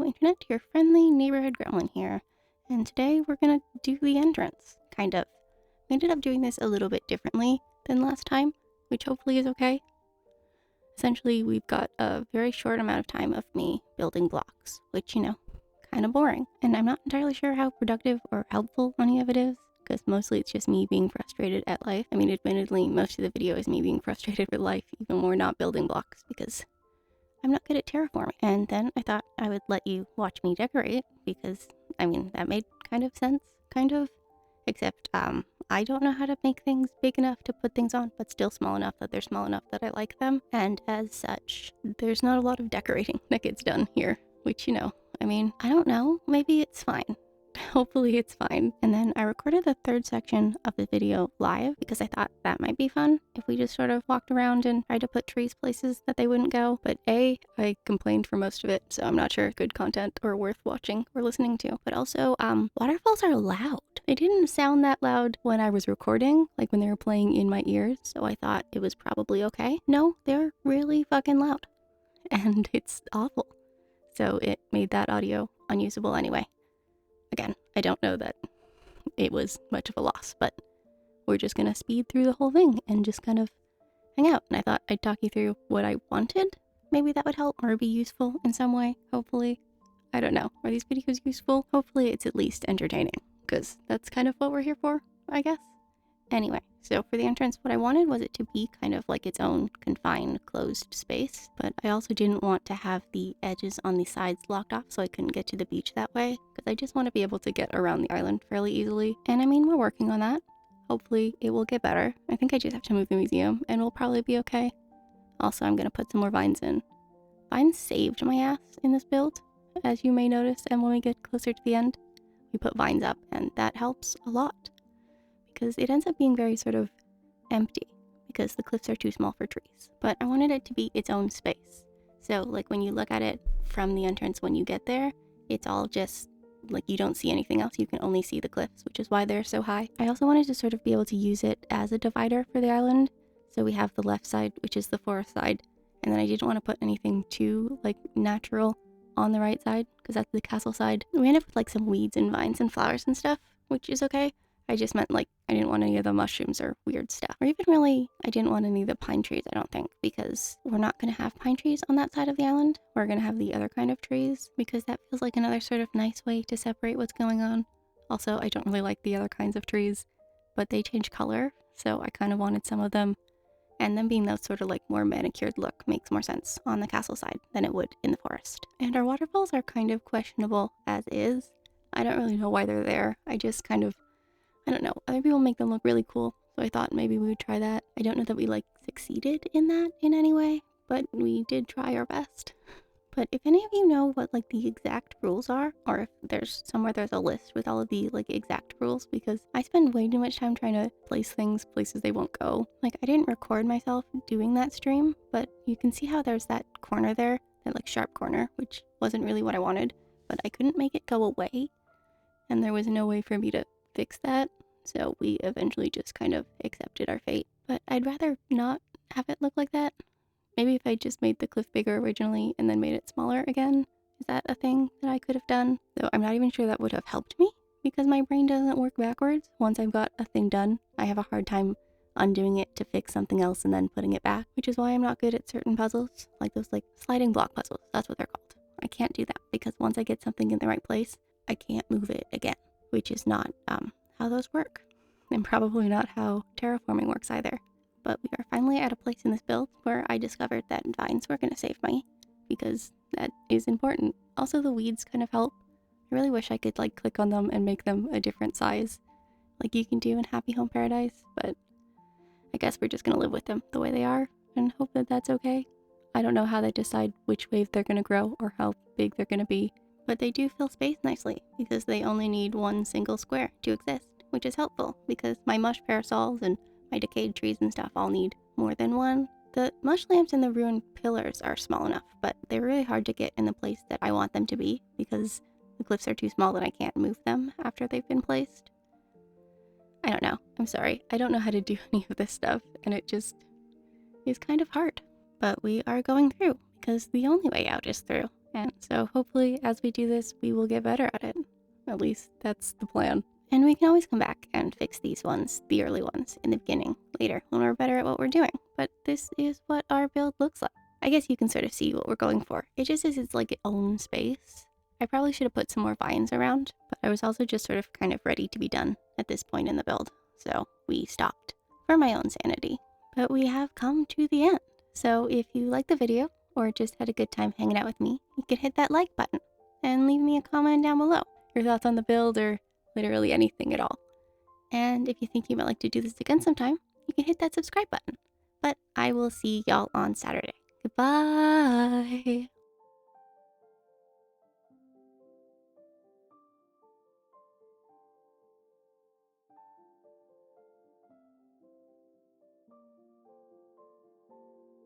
Hello Internet, your friendly neighborhood gremlin here, and today we're gonna do the entrance, kind of. We ended up doing this a little bit differently than last time, which hopefully is okay. Essentially, we've got a very short amount of time of me building blocks, which, kind of boring, and I'm not entirely sure how productive or helpful any of it is, because mostly it's just me being frustrated at life. I mean, admittedly, most of the video is me being frustrated with life, even when we're not building blocks, because I'm not good at terraforming. And then I thought I would let you watch me decorate because, I mean, that made kind of sense, kind of. Except, I don't know how to make things big enough to put things on, but still small enough that they're small enough that I like them. And as such, there's not a lot of decorating that gets done here, which, I mean, I don't know, maybe it's fine. Hopefully it's fine. And then I recorded the third section of the video live because I thought that might be fun if we just sort of walked around and tried to put trees places that they wouldn't go. But I complained for most of it, so I'm not sure good content or worth watching or listening to. But also, waterfalls are loud. They didn't sound that loud when I was recording, like when they were playing in my ears, so I thought it was probably okay. No, they're really fucking loud. And it's awful. So it made that audio unusable anyway. Again, I don't know that it was much of a loss, but we're just gonna speed through the whole thing and just kind of hang out. And I thought I'd talk you through what I wanted. Maybe that would help or be useful in some way, hopefully. I don't know. Are these videos useful? Hopefully it's at least entertaining, because that's kind of what we're here for, I guess. Anyway, so for the entrance, what I wanted was it to be kind of like its own confined, closed space, but I also didn't want to have the edges on the sides locked off so I couldn't get to the beach that way, because I just want to be able to get around the island fairly easily. And I mean, we're working on that. Hopefully it will get better. I think I just have to move the museum and we'll probably be okay. Also, I'm going to put some more vines in. Vines saved my ass in this build, as you may notice, and when we get closer to the end, we put vines up, and that helps a lot. Because it ends up being very sort of empty because the cliffs are too small for trees. But I wanted it to be its own space. So like when you look at it from the entrance when you get there, it's all just like you don't see anything else. You can only see the cliffs, which is why they're so high. I also wanted to sort of be able to use it as a divider for the island. So we have the left side, which is the forest side. And then I didn't want to put anything too like natural on the right side because that's the castle side. We end up with like some weeds and vines and flowers and stuff, which is okay. I just meant like I didn't want any of the mushrooms or weird stuff. Or even really, I didn't want any of the pine trees, I don't think, because we're not going to have pine trees on that side of the island. We're going to have the other kind of trees because that feels like another sort of nice way to separate what's going on. Also, I don't really like the other kinds of trees, but they change color, so I kind of wanted some of them. And them being that sort of like more manicured look makes more sense on the castle side than it would in the forest. And our waterfalls are kind of questionable as is. I don't really know why they're there. I just kind of I don't know, other people make them look really cool, so I thought maybe we would try that. I don't know that we like succeeded in that in any way, but we did try our best. But if any of you know what like the exact rules are, or if there's somewhere there's a list with all of the like exact rules, because I spend way too much time trying to place things places they won't go. Like I didn't record myself doing that stream, but you can see how there's that corner there, that like sharp corner, which wasn't really what I wanted, but I couldn't make it go away, and there was no way for me to fix that, so we eventually just kind of accepted our fate. But I'd rather not have it look like that. Maybe if I just made the cliff bigger originally and then made it smaller again. Is that a thing that I could have done? Though I'm not even sure that would have helped me because my brain doesn't work backwards. Once I've got a thing done, I have a hard time undoing it to fix something else and then putting it back, which is why I'm not good at certain puzzles, like those like sliding block puzzles. That's what they're called. I can't do that because once I get something in the right place, I can't move it again. Which is not how those work, and probably not how terraforming works either. But we are finally at a place in this build where I discovered that vines were going to save me, because that is important. Also, the weeds kind of help. I really wish I could like click on them and make them a different size, like you can do in Happy Home Paradise, but I guess we're just going to live with them the way they are and hope that that's okay. I don't know how they decide which wave they're going to grow or how big they're going to be. But they do fill space nicely because they only need one single square to exist, which is helpful because my mush parasols and my decayed trees and stuff all need more than one. The mush lamps and the ruined pillars are small enough, but they're really hard to get in the place that I want them to be because the cliffs are too small that I can't move them after they've been placed. I don't know. I'm sorry. I don't know how to do any of this stuff, and it just is kind of hard. But we are going through because the only way out is through. And so hopefully as we do this, we will get better at it. At least that's the plan. And we can always come back and fix these ones, the early ones, in the beginning, later, when we're better at what we're doing. But this is what our build looks like. I guess you can sort of see what we're going for. It just is its like its own space. I probably should have put some more vines around, but I was also just sort of kind of ready to be done at this point in the build. So we stopped for my own sanity. But we have come to the end. So if you liked the video or just had a good time hanging out with me, you can hit that like button and leave me a comment down below. Your thoughts on the build or literally anything at all. And if you think you might like to do this again sometime, you can hit that subscribe button. But I will see y'all on Saturday. Goodbye.